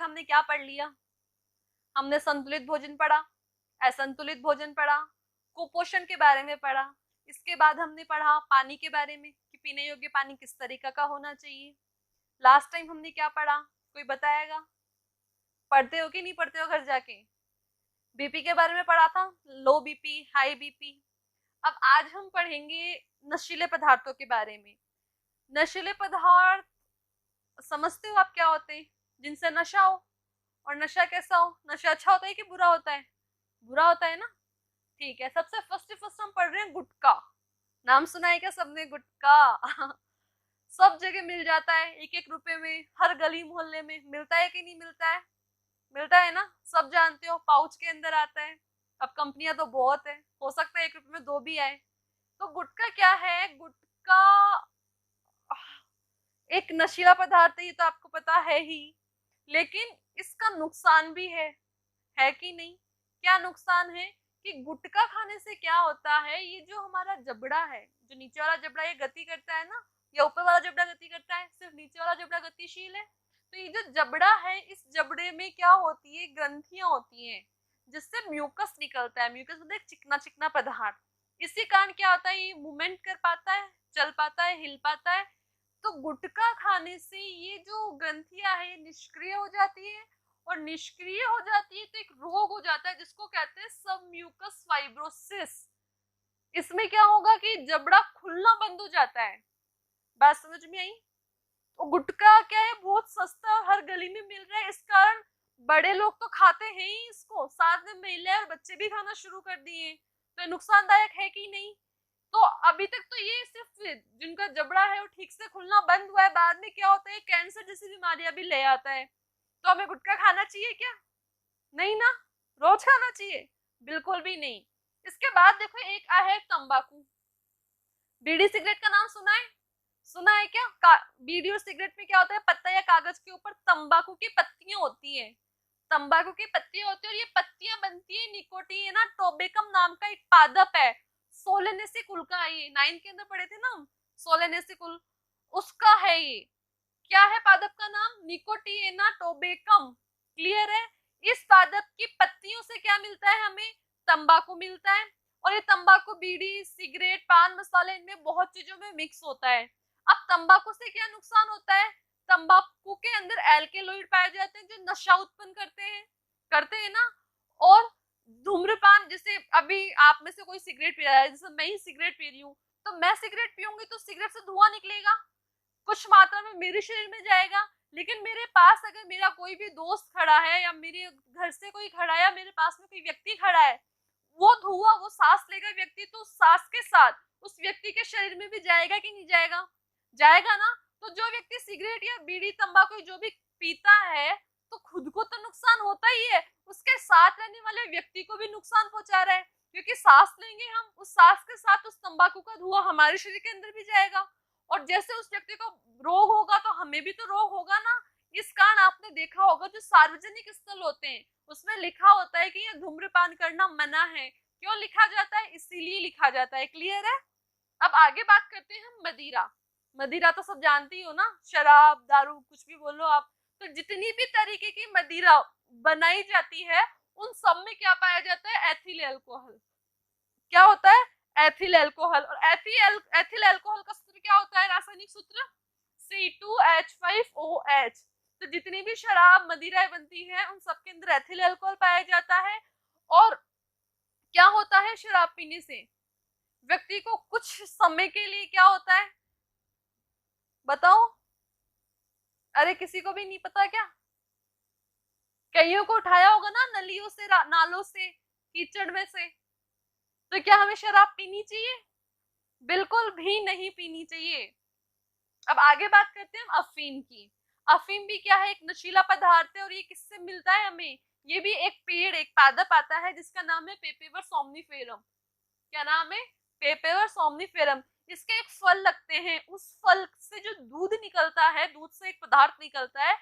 हमने क्या पढ़ लिया? हमने संतुलित भोजन पढ़ा, असंतुलित भोजन पढ़ा, कुपोषण के बारे में पढ़ा। इसके बाद हमने पढ़ा पानी के बारे में कि पीने योग्य पानी किस तरीके का होना चाहिए। लास्ट टाइम हमने क्या पढ़ा, कोई बताएगा? पढ़ते हो कि नहीं पढ़ते हो घर जाके? बीपी के बारे में पढ़ा था, लो बीपी, हाई बीपी। अब आज हम पढ़ेंगे नशीले पदार्थों के बारे में। नशीले पदार्थ समझते हो आप क्या होते हैं? जिनसे नशा हो। और नशा कैसा हो? नशा अच्छा होता है कि बुरा होता है? बुरा होता है ना। ठीक है, सबसे फर्स्ट हम पढ़ रहे हैं गुटखा। नाम सुना है क्या सबने? गुटखा सब जगह मिल जाता है, एक एक रुपए में, हर गली मोहल्ले में मिलता है कि नहीं मिलता है? मिलता है ना, सब जानते हो, पाउच के अंदर आता है। अब कंपनियां तो बहुत है, हो सकता है एक रुपए में दो भी आए। तो गुटखा क्या है? गुटखा एक नशीला पदार्थ है, ये तो आपको पता है ही, लेकिन इसका नुकसान भी है कि नहीं? क्या नुकसान है? कि गुटखा खाने से क्या होता है, ये जो हमारा जबड़ा है, जो नीचे वाला जबड़ा ये गति करता है ना, या ऊपर वाला जबड़ा गति करता है? सिर्फ नीचे वाला जबड़ा गतिशील है। तो ये जो जबड़ा है, इस जबड़े में क्या होती है? ग्रंथियां होती हैं, जिससे म्यूकस निकलता है। म्यूकस मतलब एक चिकना चिकना पदार्थ। इसी कारण क्या होता है, ये मूवमेंट कर पाता है, चल पाता है, हिल पाता है। तो गुटखा खाने से ये जो ग्रंथियां है, ये निष्क्रिय हो जाती है, और निष्क्रिय हो जाती है तो एक रोग हो जाता है जिसको कहते हैं सबम्यूकस फाइब्रोसिस। इसमें क्या होगा कि जबड़ा खुलना बंद हो जाता है। बात समझ में आई? तो गुटखा क्या है, बहुत सस्ता और हर गली में मिल रहा है। इस कारण बड़े लोग तो खाते हैं ही इसको, साथ में महिलाएं और बच्चे भी खाना शुरू कर दिए। तो नुकसानदायक है कि नहीं? तो अभी तक तो ये सिर्फ जिनका जबड़ा है वो ठीक से खुलना बंद हुआ है, बाद में क्या होता है, कैंसर जैसी बीमारियां भी ले आता है। तो हमें गुटखा खाना चाहिए क्या? नहीं ना। रोज खाना चाहिए? बिल्कुल भी नहीं। इसके बाद देखो, एक है तंबाकू। बीड़ी सिगरेट का नाम सुना है? सुना है क्या? बीड़ी और सिगरेट में क्या होता है, पत्ता या कागज के ऊपर तंबाकू की पत्तियां होती है। तंबाकू की पत्तियां होती है, और ये पत्तियां बनती है निकोटीन ना, टोबेकम नाम का एक पादप है। सोलेनेसी कुल का है ये, 9th के अंदर पढ़े थे ना हम, सोलेनेसी कुल उसका है ये। क्या है पादप का नाम? निकोटिएना टोबेकम। क्लियर है? इस पादप की पत्तियों से क्या मिलता है हमें? तंबाकू मिलता है। और ये तंबाकू बीड़ी, सिगरेट, पान मसाले, इनमें बहुत चीजों में मिक्स होता है। अब तंबाकू से क्या नुकसान होता है? तंबाकू के अंदर एल्केलॉइड पाए जाते हैं जो नशा उत्पन्न करते हैं ना। और धूम्रपान, जैसे अभी आप में से कोई सिगरेट पी रहा है, जैसे मैं ही सिगरेट पी रही हूँ, तो मैं सिगरेट पीऊंगी तो सिगरेट से धुआं निकलेगा, कुछ मात्रा में मेरे शरीर में जाएगा। लेकिन मेरे पास अगर मेरा कोई भी दोस्त खड़ा है, या मेरे घर से कोई खड़ा है, या मेरे पास में कोई व्यक्ति खड़ा है, वो धुआं, वो सांस लेगा व्यक्ति, तो सांस के साथ उस व्यक्ति के शरीर में भी जाएगा कि नहीं जाएगा? जाएगा ना। तो जो व्यक्ति सिगरेट या बीड़ी तंबाकू जो भी पीता है, तो खुद को तो नुकसान होता ही है, उसके साथ रहने वाले व्यक्ति को भी नुकसान पहुंचा रहा है, क्योंकि सांस लेंगे हम, उस सांस के साथ उस तंबाकू का धुआं हमारे शरीर के अंदर भी जाएगा, और जैसे उस व्यक्ति को रोग होगा तो हमें भी तो रोग होगा ना। इस कारण आपने देखा होगा जो सार्वजनिक स्थल होते हैं उसमें लिखा होता है कि ये धूम्रपान करना मना है। क्यों लिखा जाता है? इसीलिए लिखा जाता है। क्लियर है? अब आगे बात करते हैं हम मदिरा। मदिरा तो सब जानती हो ना, शराब, दारू, कुछ भी बोलो आप। तो जितनी भी तरीके की मदिरा बनाई जाती है, उन सब में क्या पाया जाता है? Ethyl alcohol. क्या होता है? Ethyl alcohol. और एथिल अल्कोहल का सूत्र क्या होता है? रासायनिक सूत्र C2H5OH। तो जितनी भी शराब, मदिराएं बनती है, उन सब के अंदर एथिल अल्कोहल पाया जाता है। और क्या होता है शराब पीने से? व्यक्ति को कुछ समय के लिए क्या होता है, बताओ? अरे किसी को भी नहीं पता क्या? कईयों को उठाया होगा ना नलियों से, नालों से, कीचड़ में से। तो क्या हमें शराब पीनी चाहिए? बिल्कुल भी नहीं पीनी चाहिए। अब आगे बात करते हैं हम अफीम की। अफीम भी क्या है? एक नशीला पदार्थ है। और ये किससे मिलता है हमें? ये भी एक पेड़, एक पादप आता है जिसका नाम है पेपेवर सोमनिफेरम। क्या नाम है? पेपेवर सोमनिफेरम। इसके एक फल लगते हैं, उस फल से जो दूध निकलता है, दूध से एक पदार्थ निकलता है,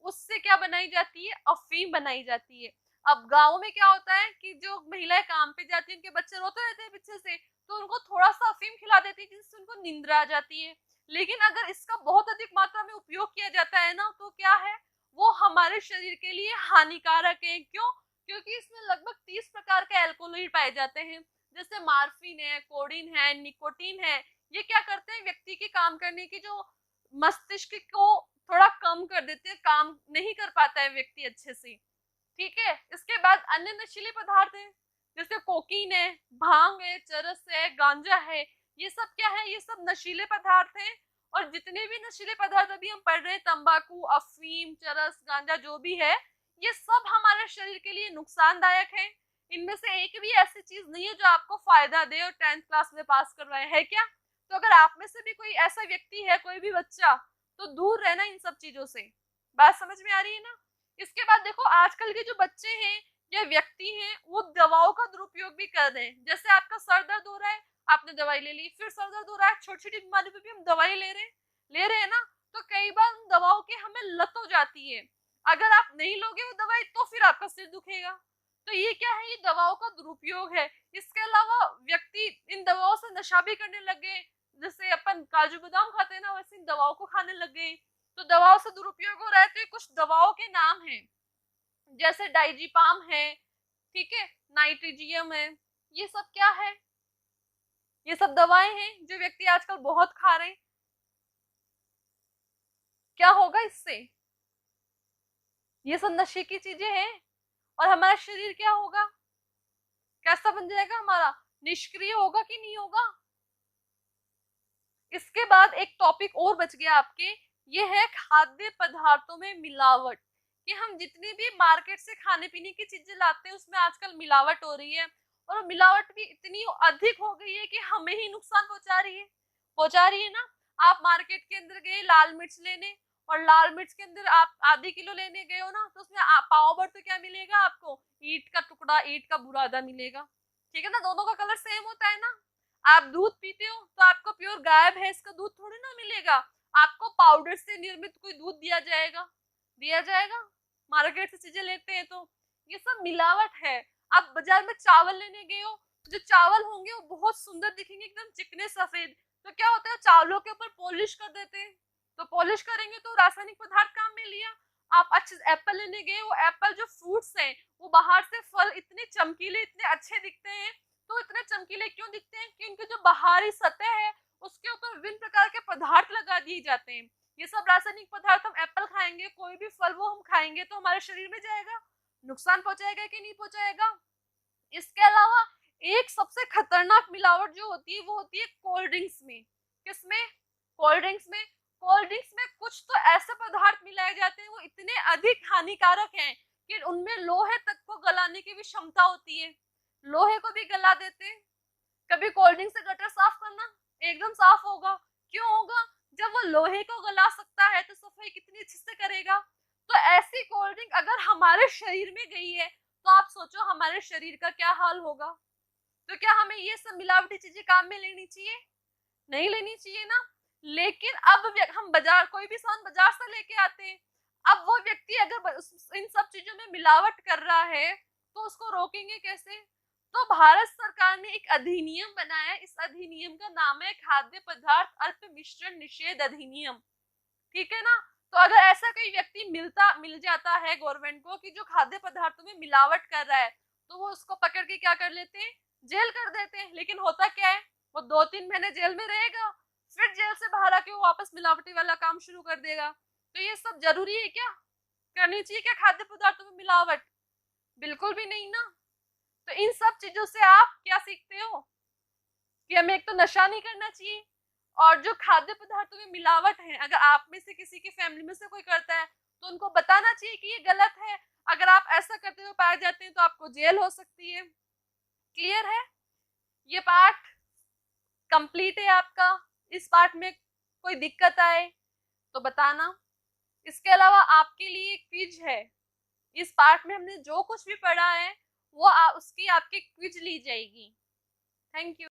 उससे क्या बनाई जाती है? अफीम बनाई जाती है। अब गाँव में क्या होता है कि जो महिलाएं काम पे जाती है, उनके बच्चे रोते रहते हैं पीछे से, तो उनको थोड़ा सा अफीम खिला देती है जिससे उनको निंद्रा आ जाती है। लेकिन अगर इसका बहुत अधिक मात्रा में उपयोग किया जाता है ना, तो क्या है, वो हमारे शरीर के लिए हानिकारक है। क्यों? क्योंकि इसमें लगभग 30 प्रकार के एल्कोहॉइड पाए जाते हैं, जैसे मार्फिन है, कोडीन है, निकोटीन है। ये क्या करते हैं, व्यक्ति के काम करने की जो मस्तिष्क को थोड़ा कम कर देते हैं, काम नहीं कर पाता है व्यक्ति अच्छे से। ठीक है, इसके बाद अन्य नशीले पदार्थ हैं, जैसे कोकीन है, भांग है, चरस है, गांजा है। ये सब क्या है, ये सब नशीले पदार्थ हैं। और जितने भी नशीले पदार्थ अभी हम पढ़ रहे हैं, तंबाकू, अफीम, चरस, गांजा, जो भी है, ये सब हमारे शरीर के लिए नुकसानदायक है। इनमें से एक भी ऐसी चीज नहीं है जो आपको फायदा दे और 10th क्लास में पास करवाए, है क्या? तो अगर आप में से भी कोई ऐसा व्यक्ति है, कोई भी बच्चा, तो दूर रहना इन सब चीजों से। बात समझ में आ रही है ना? इसके बाद देखो, आजकल के जो बच्चे हैं या व्यक्ति हैं, वो दवाओं का दुरुपयोग भी कर रहे हैं। जैसे आपका सर दर्द हो रहा है, आपने दवाई ले ली, फिर सर दर्द हो रहा है, छोटी छोटी बीमारी पे भी हम दवाई ले रहे हैं ना। तो कई बार उन दवाओं की हमें लत हो जाती है। अगर आप नहीं लोगे वो दवाई तो फिर आपका सिर दुखेगा। तो ये क्या है, ये दवाओं का दुरुपयोग है। इसके अलावा व्यक्ति इन दवाओं से नशा भी करने लगे, जैसे अपन काजू बादाम खाते हैं ना, वैसे इन दवाओं को खाने लग गए। तो दवाओं से दुरुपयोग हो रहा है। तो ये कुछ दवाओं के नाम हैं, जैसे डाइजीपाम है, ठीक है, नाइट्रोजियम है। ये सब क्या है, ये सब दवाएं हैं जो व्यक्ति आजकल बहुत खा रहे हैं। क्या होगा इससे? ये सब नशे की चीजें हैं। और हमारा शरीर क्या होगा, कैसा बन जाएगा हमारा? निष्क्रिय होगा कि नहीं होगा? इसके बाद एक टॉपिक और बच गया आपके, ये है खाद्य पदार्थों में मिलावट। कि हम जितनी भी मार्केट से खाने पीने की चीजें लाते हैं, उसमें आजकल मिलावट हो रही है। और मिलावट भी इतनी अधिक हो गई है कि हमें ही नुकसान पहुंचा रही है ना। आप मार्केट के अंदर गए लाल मिर्च लेने, और लाल मिर्च के अंदर आप आधी किलो लेने गए हो ना, तो उसमें पाव भर तो क्या मिलेगा आपको, ईंट का टुकड़ा, ईंट का बुरादा मिलेगा। ठीक है ना, दोनों का कलर सेम होता है ना। आप दूध पीते हो तो आपको प्योर गाय भैंस का दूध थोड़ी ना मिलेगा, आपको पाउडर से निर्मित कोई दूध दिया जाएगा। मार्केट से चीजें लेते हैं तो ये सब मिलावट है। आप बाजार में चावल लेने गए हो, जो चावल होंगे वो बहुत सुंदर दिखेंगे, एकदम चिकने सफेद। तो क्या होता है, चावलों के ऊपर पॉलिश कर देते हैं। तो पॉलिश करेंगे तो रासायनिक पदार्थ काम में लिया। आप अच्छे एप्पल लेने गए, वो एप्पल जो फ्रूट्स हैं, वो बाहर से फल इतने चमकीले, इतने अच्छे दिखते हैं। तो इतने चमकीले क्यों दिखते हैं? कि उनकी जो बाहरी सतह है, उसके ऊपर विभिन्न प्रकार के पदार्थ लगा दिए जाते हैं। ये सब रासायनिक पदार्थ, हम एप्पल खाएंगे, कोई भी फल वो हम खाएंगे तो हमारे शरीर में जाएगा, नुकसान पहुंचाएगा कि नहीं पहुंचाएगा? इसके अलावा एक सबसे खतरनाक मिलावट जो होती है, वो होती है कोल्ड ड्रिंक्स में। किसमें? कोल्ड ड्रिंक्स में। कोल्ड ड्रिंक्स में कुछ तो ऐसे पदार्थ मिलाए जाते हैं, वो इतने अधिक हानिकारक हैं कि उनमें लोहे तक को गलाने की भी क्षमता होती है। लोहे को भी गला देते हैं। कभी कोल्ड ड्रिंक से गटर साफ करना, एकदम साफ होगा। क्यों होगा? जब वो लोहे को गला सकता है तो सफाई कितनी अच्छे से करेगा। तो ऐसी कोल्ड ड्रिंक अगर हमारे शरीर में गई है, तो आप सोचो हमारे शरीर का क्या हाल होगा। तो क्या हमें ये सब मिलावटी चीजें काम में लेनी चाहिए? नहीं लेनी चाहिए ना। लेकिन अब हम बाजार, कोई भी सामान बाजार से लेके आते हैं, अब वो व्यक्ति अगर इन सब चीजों में मिलावट कर रहा है, तो उसको रोकेंगे कैसे? तो भारत सरकार ने एक अधिनियम बनाया, इस अधिनियम का नाम है खाद्य पदार्थ अल्प मिश्रण निषेध अधिनियम। ठीक है ना। तो अगर ऐसा कोई व्यक्ति मिल जाता है गवर्नमेंट को कि जो खाद्य पदार्थों में मिलावट कर रहा है, तो वो उसको पकड़ के क्या कर लेते हैं, जेल कर देते हैं। लेकिन होता क्या है, वो 2-3 महीने जेल में रहेगा, फिर जेल से बाहर आके वो वापस मिलावटी वाला काम शुरू कर देगा। तो ये सब जरूरी है क्या? करनी चाहिए क्या खाद्य पदार्थों में मिलावट? बिल्कुल भी नहीं ना। तो इन सब चीजों से आप क्या सीखते हो, कि हमें एक तो नशा नहीं करना चाहिए, और जो खाद्य पदार्थों में मिलावट है, अगर आप में से किसी की फैमिली में से कोई करता है, तो उनको बताना चाहिए कि ये गलत है। अगर आप ऐसा करते हुए पाए जाते हैं तो आपको जेल हो सकती है। क्लियर है? ये पार्ट कंप्लीट है आपका। इस पार्ट में कोई दिक्कत आए तो बताना। इसके अलावा आपके लिए क्विज है। इस पार्ट में हमने जो कुछ भी पढ़ा है वो उसकी आपकी क्विज ली जाएगी। Thank you.